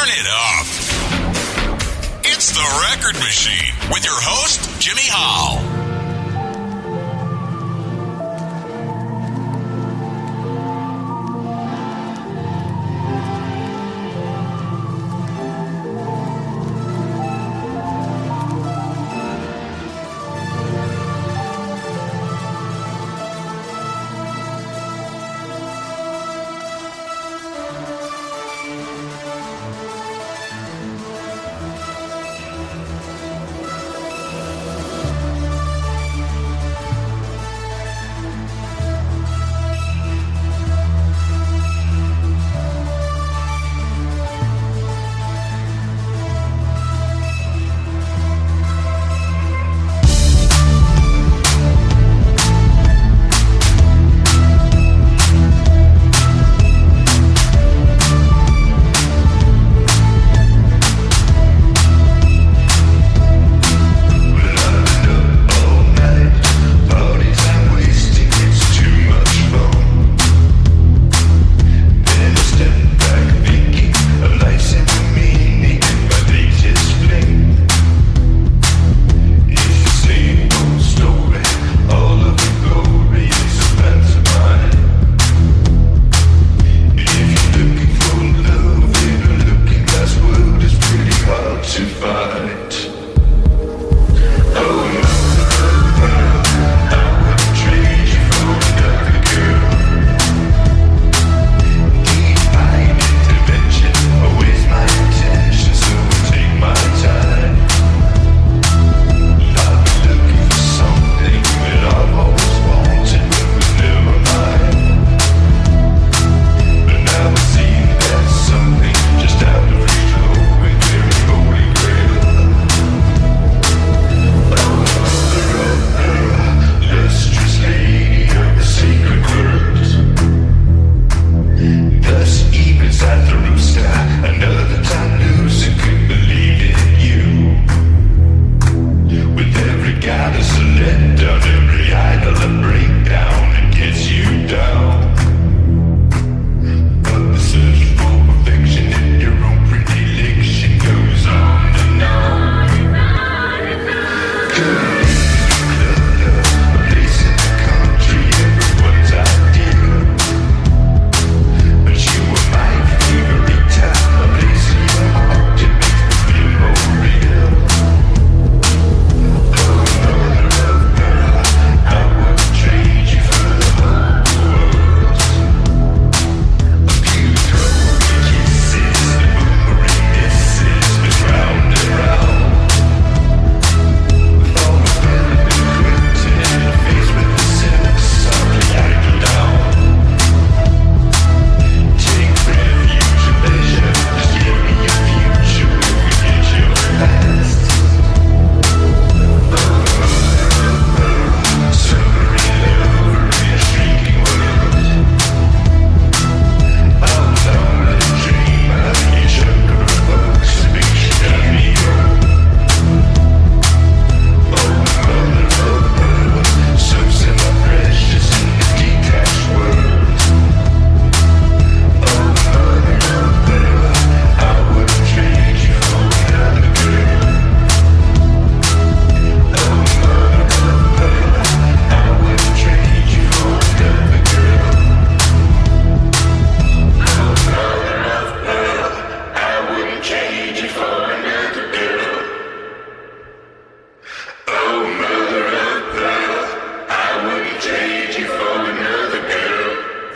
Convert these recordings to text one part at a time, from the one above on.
it up. It's The Record Machine with your host, Jimmy Howell.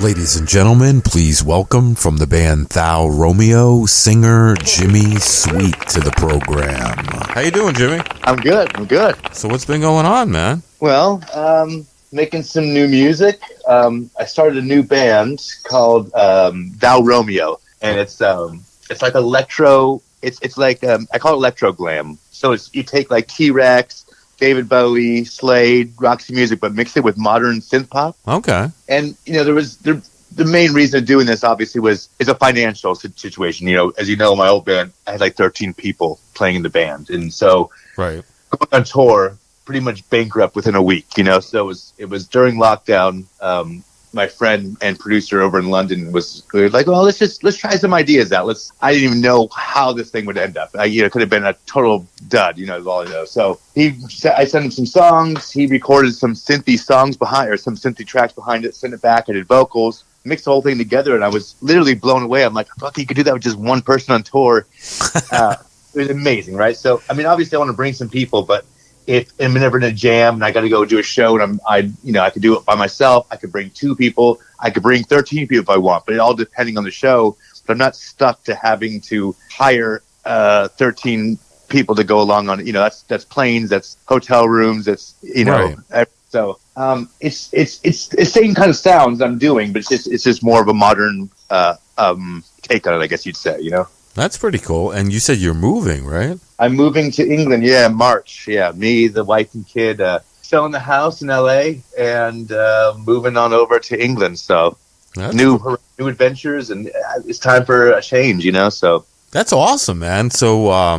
Ladies and gentlemen, please welcome from the band Thou Romeo, singer Jimmy Sweet to the program. How you doing, Jimmy? I'm good. So what's been going on, man? Well, making some new music. I started a new band called Thou Romeo, and it's like electro. It's like I call it electro-glam. So you take like T-Rex, David Bowie, Slade, Roxy music, but mix it with modern synth-pop. Okay. And, the main reason of doing this, obviously, is a financial situation. As you know, my old band, I had like 13 people playing in the band. And so right. going on tour, pretty much bankrupt within a week, So it was during lockdown. my friend and producer over in London was like, well, let's try some ideas out. I didn't even know how this thing would end up. It could have been a total dud, is all I know. So I sent him some songs. He recorded some synthy songs behind, or some synthy tracks behind it, sent it back. I did vocals, mixed the whole thing together, and I was literally blown away. I'm like, fuck, you could do that with just one person on tour. It was amazing, right? So, I mean, obviously I want to bring some people, but if I'm never in a jam and I got to go do a show and I could do it by myself, I could bring 2 people, I could bring 13 people if I want, but it all depending on the show. But I'm not stuck to having to hire 13 people to go along on it. That's planes, that's hotel rooms, that's Right. So it's the same kind of sounds I'm doing, but it's just more of a modern take on it, I guess you'd say. That's pretty cool. And you said you're moving, right? I'm moving to England, in March. Yeah, me, the wife and kid, selling the house in LA and moving on over to England. So That's new adventures, and it's time for a change, So That's awesome, man. So,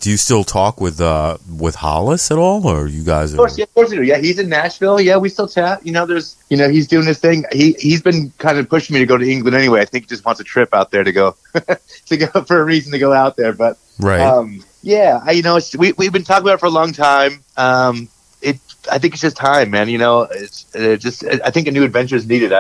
do you still talk with Hollis at all, or you guys? Of course we do. Yeah, he's in Nashville. Yeah, we still chat. He's doing his thing. He's been kind of pushing me to go to England anyway. I think he just wants a trip out there to go for a reason to go out there. But right. We've been talking about it for a long time. I think it's just time, man. I think a new adventure is needed.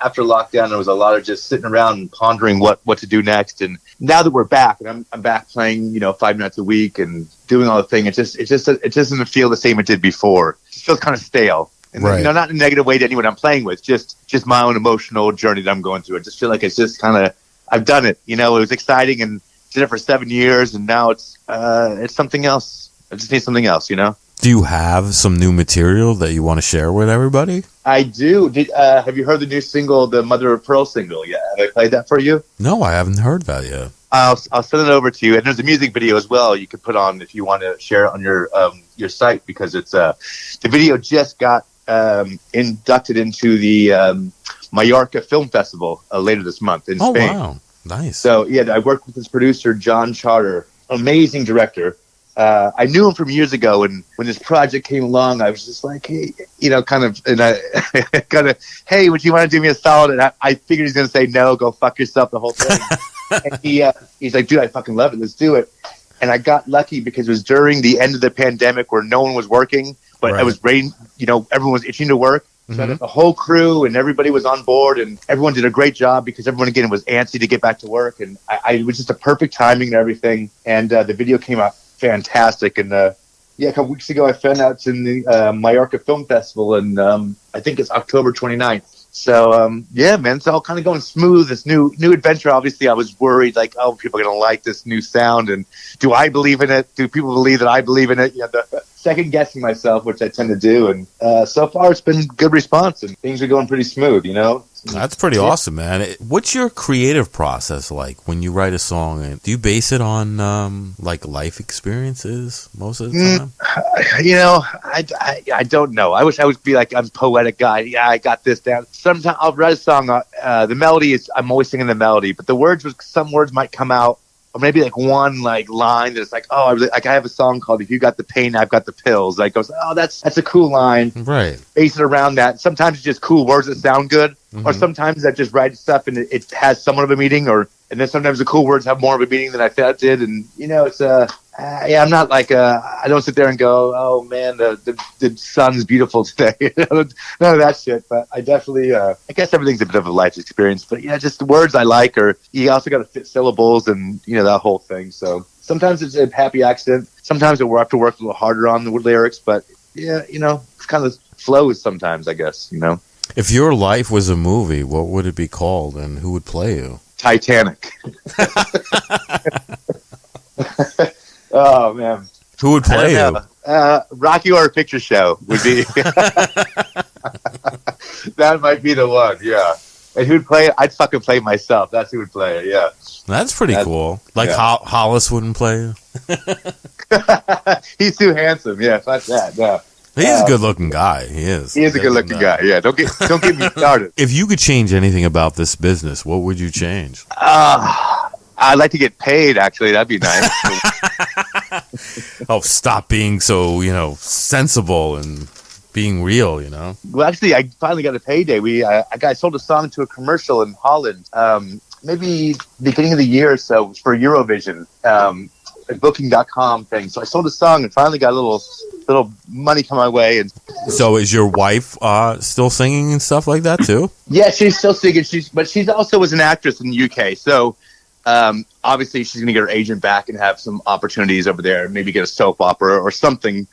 After lockdown, there was a lot of just sitting around and pondering what to do next. And now that we're back, and I'm back playing, 5 nights a week and doing all the thing, it just doesn't feel the same it did before. It just feels kind of stale. And right. not in a negative way to anyone I'm playing with, just my own emotional journey that I'm going through. I just feel like it's just kind of, I've done it. It was exciting and did it for 7 years, and now it's something else. I just need something else, Do you have some new material that you want to share with everybody? I do. Have you heard the new single, the Mother of Pearl single? Yeah, have I played that for you? No, I haven't heard that yet. I'll send it over to you. And there's a music video as well you could put on if you want to share it on your site, because it's the video just got inducted into the Mallorca Film Festival later this month in Spain. Oh, wow. Nice. So, yeah, I worked with this producer, John Charter, amazing director. I knew him from years ago, and when this project came along, I was just like, hey, hey, would you want to do me a solid? And I figured he's going to say, no, go fuck yourself, the whole thing. And he's like, dude, I fucking love it. Let's do it. And I got lucky because it was during the end of the pandemic where no one was working, but it was rain, everyone was itching to work. So I had the whole crew and everybody was on board, and everyone did a great job because everyone, again, was antsy to get back to work. And it was just a perfect timing and everything. And the video came out fantastic. And a couple weeks ago I found out it's in the Mallorca Film Festival, and I think it's October 29th. So man, it's all kind of going smooth. This new adventure. Obviously, I was worried, like, oh, people are gonna like this new sound, and do I believe in it? Do people believe that I believe in it? The second guessing myself, which I tend to do, and so far it's been good response, and things are going pretty smooth. That's pretty awesome, man. What's your creative process like when you write a song? Do you base it on life experiences most of the time? I don't know. I wish I would be like I'm a poetic guy. Yeah, I got this down. Sometimes I'll write a song. The melody is, I'm always singing the melody, but the words, some words might come out, or maybe like one line that's like, oh, I have a song called "If You Got the Pain, I've Got the Pills." Like, goes, oh, that's a cool line. Right. Base it around that. Sometimes it's just cool words that sound good, or sometimes I just write stuff and it has somewhat of a meaning, and then sometimes the cool words have more of a meaning than I thought it did. And it's I'm not like I don't sit there and go, oh man, the sun's beautiful today. None of that shit. But I definitely, I guess everything's a bit of a life experience. But yeah, just the words I like, or you also got to fit syllables and that whole thing. So sometimes it's a happy accident. Sometimes I have to work a little harder on the lyrics. But yeah, it's kind of flows sometimes, I guess. If your life was a movie, what would it be called, and who would play you? Titanic. Oh man, who would play you? Rocky Horror Picture Show would be. That might be the one. Yeah, and who'd play it? I'd fucking play myself. That's who would play it. Yeah, that's pretty cool. Like Hollis wouldn't play you. He's too handsome. Yeah, fuck that. No. He's a good-looking guy. He is. He is a good-looking guy. Yeah, don't get me started. If you could change anything about this business, what would you change? I'd like to get paid, actually. That'd be nice. Oh, stop being so, sensible and being real, you know? Well, actually, I finally got a payday. I sold a song to a commercial in Holland, maybe beginning of the year or so for Eurovision, a Booking.com thing. So I sold a song and finally got a little money come my way. And So is your wife still singing and stuff like that too? yeah, she's still singing. But she's also was an actress in the UK. So obviously she's going to get her agent back and have some opportunities over there. Maybe get a soap opera or something.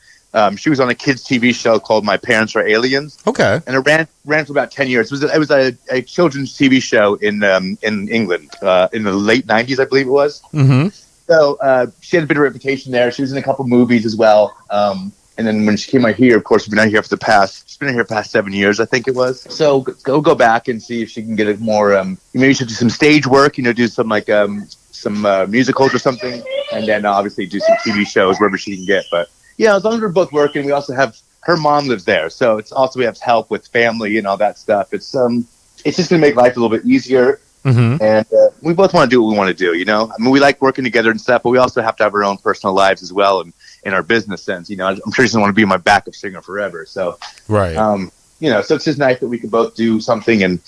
She was on a kids' TV show called My Parents Are Aliens. Okay. And it ran for about 10 years. It was a children's TV show in England in the late 90s, I believe it was. Mm-hmm. So she had a bit of reputation there. She was in a couple movies as well. And then when she came out here, of course, she's been out here for she's been here past 7 years, I think it was. So go back and see if she can get it more. Maybe she'll do some stage work, do some musicals or something. And then obviously do some TV shows wherever she can get. But yeah, as long as we're both working, we also have her mom lives there, so it's also we have help with family and all that stuff. It's just gonna make life a little bit easier, and we both want to do what we want to do. I mean, we like working together and stuff, but we also have to have our own personal lives as well, and in our business sense. I'm sure she doesn't want to be my backup singer forever. So right, so it's just nice that we can both do something, and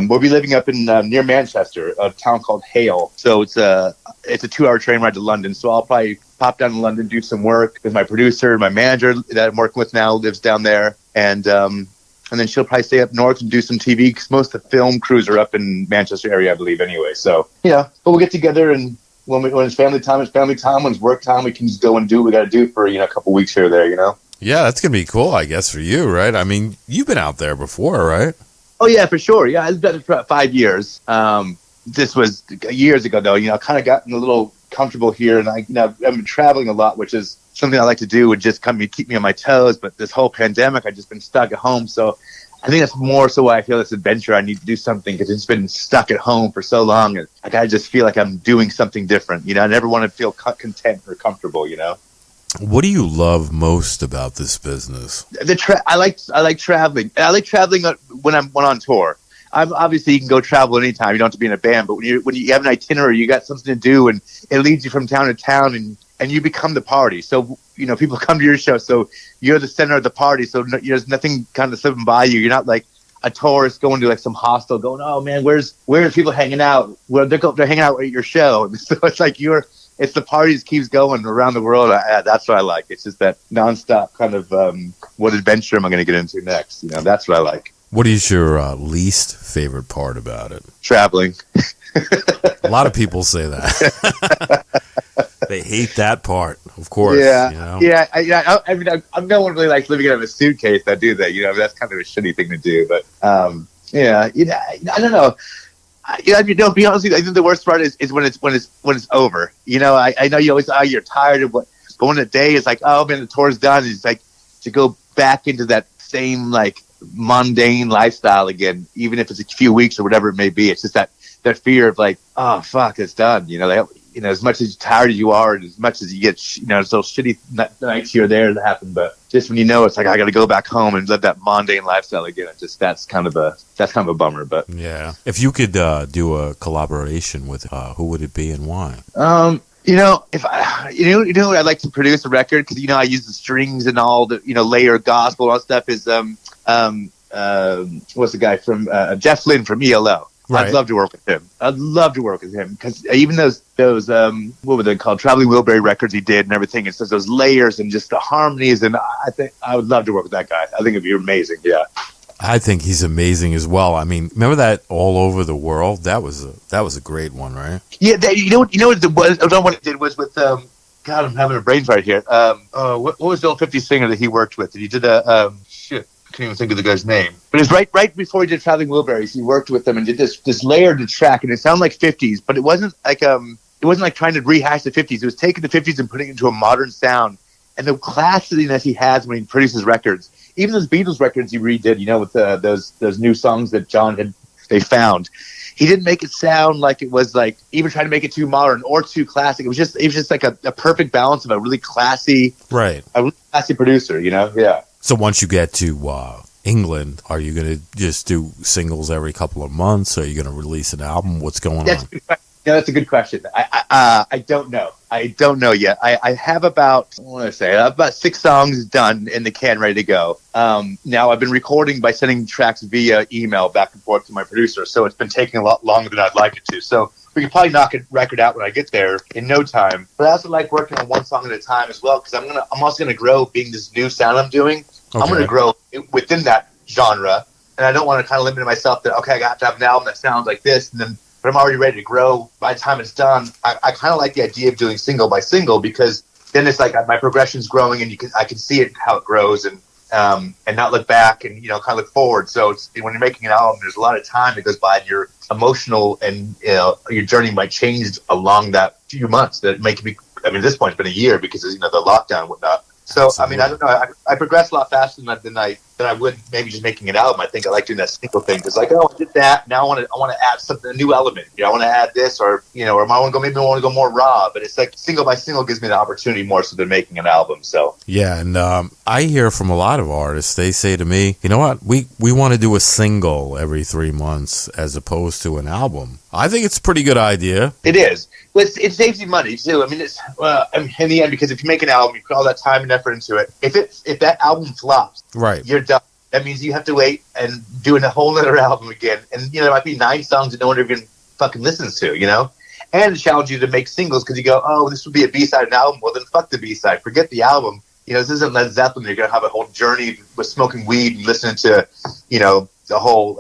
we'll be living up in near Manchester, a town called Hale. So it's a 2-hour train ride to London. So I'll probably pop down to London, do some work with my producer. My manager that I'm working with now lives down there. And then she'll probably stay up north and do some TV because most of the film crews are up in Manchester area, I believe, anyway. So, but we'll get together and when it's family time, it's family time. When it's work time, we can just go and do what we got to do for, a couple weeks here or there, Yeah, that's going to be cool, I guess, for you, right? I mean, you've been out there before, right? Oh, yeah, for sure. Yeah, I've been there for about 5 years. This was years ago, though. Kind of gotten a little comfortable here, and I've been traveling a lot, which is something I like to do, would just keep me on my toes. But this whole pandemic, I've just been stuck at home. So I think that's more so why I feel this adventure. I need to do something because it's been stuck at home for so long, and I just feel like I'm doing something different. I never want to feel content or comfortable. What do you love most about this business? I like traveling. I like traveling when I'm on tour. Obviously, you can go travel anytime. You don't have to be in a band. But when you have an itinerary, you got something to do, and it leads you from town to town, and you become the party. So people come to your show, so you're the center of the party. So there's nothing kind of slipping by you. You're not like a tourist going to like some hostel, going, "Oh man, where's people hanging out?" Well, they're hanging out at your show. So it's like it's the parties keeps going around the world. That's what I like. It's just that nonstop kind of what adventure am I going to get into next? That's what I like. What is your least favorite part about it? Traveling. A lot of people say that. They hate that part, of course. Yeah, yeah. I mean, I'm no one really likes living out of a suitcase. I do that. That's kind of a shitty thing to do. But I don't know. To be honest with you, I think the worst part is when it's over. I know you always you're tired but when the day is like, oh man, the tour's done, it's like to go back into that same like mundane lifestyle again, even if it's a few weeks or whatever it may be. It's just that fear of like, oh fuck, it's done. As much as tired as you are, and as much as you get, those shitty nights here or there that happen, but just when it's like I got to go back home and live that mundane lifestyle again. That's kind of a bummer. But yeah, if you could do a collaboration with, who would it be and why? If I'd like to produce a record because I use the strings and all the layer gospel and all that stuff is what's the guy from Jeff Lynne from ELO. Right. I'd love to work with him because even those what were they called, Traveling Wilbury records he did and everything. It's just those layers and just the harmonies, and I think I would love to work with that guy. I think it'd be amazing. Yeah, I think he's amazing as well. I mean, remember that All Over the World? That was a great one, right? Yeah, what it did was with God, I'm having a brain fart here. What was the old 50s singer that he worked with? And he did I can't even think of the guy's name. But it was right before he did Traveling Wilburys. He worked with them and did this layered track, and it sounded like 50s, but it wasn't like trying to rehash the 50s. It was taking the 50s and putting it into a modern sound. And the classiness he has when he produces records, even those Beatles records he redid, with those new songs that they found. He didn't make it sound like it was like even trying to make it too modern or too classic. It was just like a perfect balance of a really classy, right? A really classy producer, Yeah. So once you get to England, are you going to just do singles every couple of months? Are you going to release an album? What's going on? That's a good question. I don't know. I don't know yet. I have about, I want to say, I have about 6 songs done in the can, ready to go. Now, I've been recording by sending tracks via email back and forth to my producer, so it's been taking a lot longer than I'd like it to. So we could probably knock a record out when I get there in no time. But I also like working on one song at a time as well, because I'm also gonna grow, being this new sound I'm doing. Okay. I'm gonna grow within that genre, and I don't want to kind of limit myself that, okay, I got to have an album that sounds like this, and then, but I'm already ready to grow. By the time it's done, I kind of like the idea of doing single by single, because then it's like my progression's growing, and I can see it, how it grows, and not look back, and kind of look forward. So it's, when you're making an album, there's a lot of time that goes by, and your emotional and your journey might change along that few months. That make me. I mean, at this point, it's been a year because of, the lockdown and whatnot. So, absolutely. I mean, I don't know. I progress a lot faster than I would maybe just making an album. I think I like doing that single thing. It's like, oh, I did that. Now I want to add something, a new element. I want to add this, or or I want to go, maybe I want to go more raw. But it's like single by single gives me the opportunity more so than making an album. So yeah, and I hear from a lot of artists. They say to me, you know what, we want to do a single every 3 months as opposed to an album. I think it's a pretty good idea. It is. Well, it saves you money too. I mean, it's in the end, because if you make an album, you put all that time and effort into it. If that album flops, right, you're done. That means you have to wait and do a whole other album again. And there might be 9 songs that no one even fucking listens to. And it challenges you to make singles, because you go, oh, this would be a B-side album. Well, then fuck the B-side. Forget the album. This isn't Led Zeppelin. You're gonna have a whole journey with smoking weed and listening to, the whole,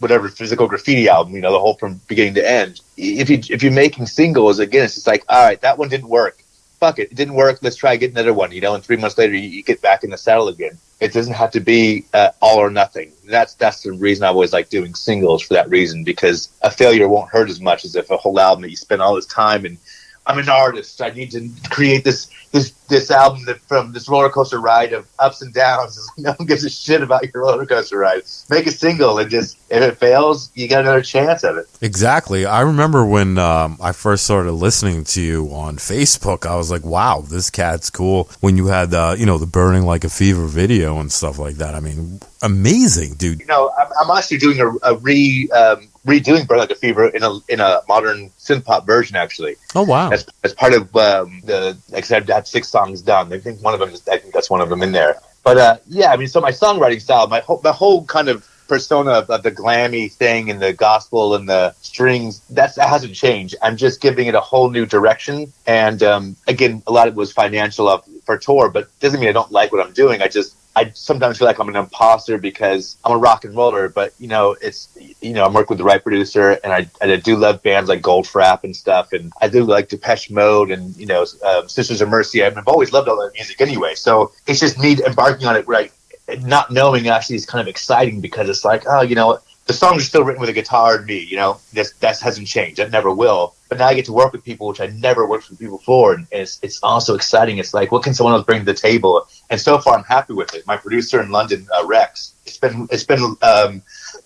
whatever Physical Graffiti album, the whole from beginning to end. If you're making singles, again, it's just like, all right, that one didn't work. Fuck it didn't work. Let's try get another one. And 3 months later, you get back in the saddle again. It doesn't have to be all or nothing. That's the reason I always like doing singles, for that reason, because a failure won't hurt as much as if a whole album that you spend all this time. And I'm an artist. I need to create this album that, from this roller coaster ride of ups and downs. No one gives a shit about your roller coaster ride. Make a single, and just, if it fails, you got another chance at it. Exactly. I remember when I first started listening to you on Facebook, I was like, wow, this cat's cool. When you had the Burning Like a Fever video and stuff like that. I mean, amazing, dude. I'm actually doing a redoing Burn Like a Fever in a modern synth-pop version, actually. Oh, wow. As part of like I said, I had 6 songs done. I think that's one of them in there. But yeah, I mean, so my songwriting style, my whole kind of persona of the glammy thing and the gospel and the strings, that hasn't changed. I'm just giving it a whole new direction. And again, a lot of it was financial for tour, but doesn't mean I don't like what I'm doing. I sometimes feel like I'm an imposter because I'm a rock and roller, but it's I'm working with the right producer, and I do love bands like Goldfrapp and stuff, and I do like Depeche Mode and Sisters of Mercy. I mean, I've always loved all that music anyway, so it's just me embarking on it, right? Not knowing actually is kind of exciting, because it's like, oh, the songs are still written with a guitar and me, that hasn't changed. That never will. But now I get to work with people, which I never worked with people before, and it's also exciting. It's like, what can someone else bring to the table? And so far, I'm happy with it. My producer in London, Rex, it's been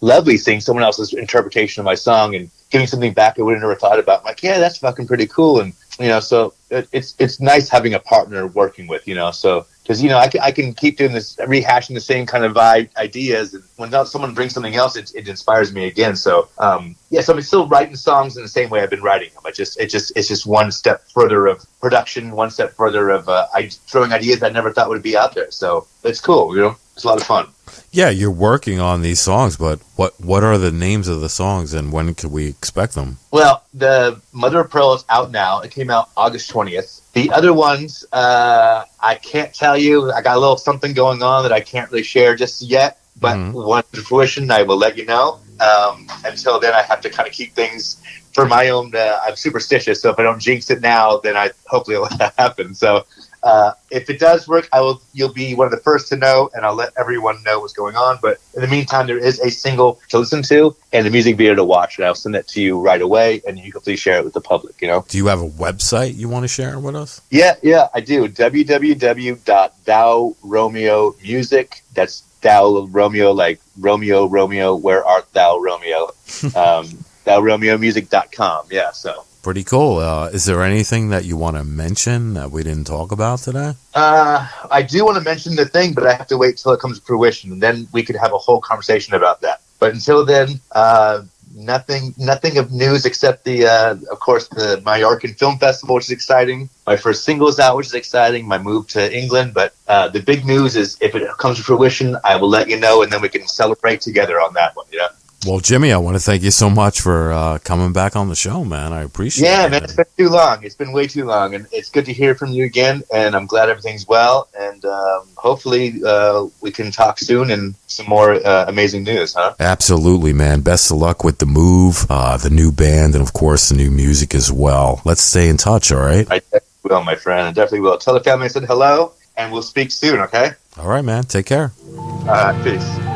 lovely seeing someone else's interpretation of my song and giving something back I would have never thought about. I'm like, yeah, that's fucking pretty cool. And so it's nice having a partner working with, so. Because I can keep doing this, rehashing the same kind of ideas, and when someone brings something else, it inspires me again. So so I'm still writing songs in the same way I've been writing them. It's just one step further of production, one step further of throwing ideas I never thought would be out there. So it's cool, it's a lot of fun. Yeah, you're working on these songs, but what are the names of the songs, and when could we expect them? Well, the Mother of Pearl is out now. It came out August 20th. The other ones, I can't tell you. I got a little something going on that I can't really share just yet, but once to fruition, I will let you know. Until then, I have to kind of keep things for my own. I'm superstitious, so if I don't jinx it now, then hopefully it'll happen. So if it does work, you'll be one of the first to know, and I'll let everyone know what's going on. But in the meantime, there is a single to listen to and a music video to watch, and I'll send that to you right away, and you can please share it with the public. Do you have a website you want to share with us? Yeah, I do. www.thouromeomusic. That's Thou Romeo, like Romeo, Romeo, where art thou, Romeo? ThouRomeomusic.com. Yeah, so. Pretty cool. Is there anything that you want to mention that we didn't talk about today? I do want to mention the thing, but I have to wait till it comes to fruition, and then we could have a whole conversation about that. But until then, Nothing of news except of course, the Mallorcan Film Festival, which is exciting. My first single's out, which is exciting. My move to England, but the big news is if it comes to fruition, I will let you know, and then we can celebrate together on that one. Yeah. Well, Jimmy, I want to thank you so much for coming back on the show, man. I appreciate it. Yeah, man, it's been too long. It's been way too long, and it's good to hear from you again, and I'm glad everything's well, and hopefully we can talk soon and some more amazing news, huh? Absolutely, man. Best of luck with the move, the new band, and, of course, the new music as well. Let's stay in touch, all right? I definitely will, my friend. I definitely will. Tell the family I said hello, and we'll speak soon, okay? All right, man. Take care. Peace.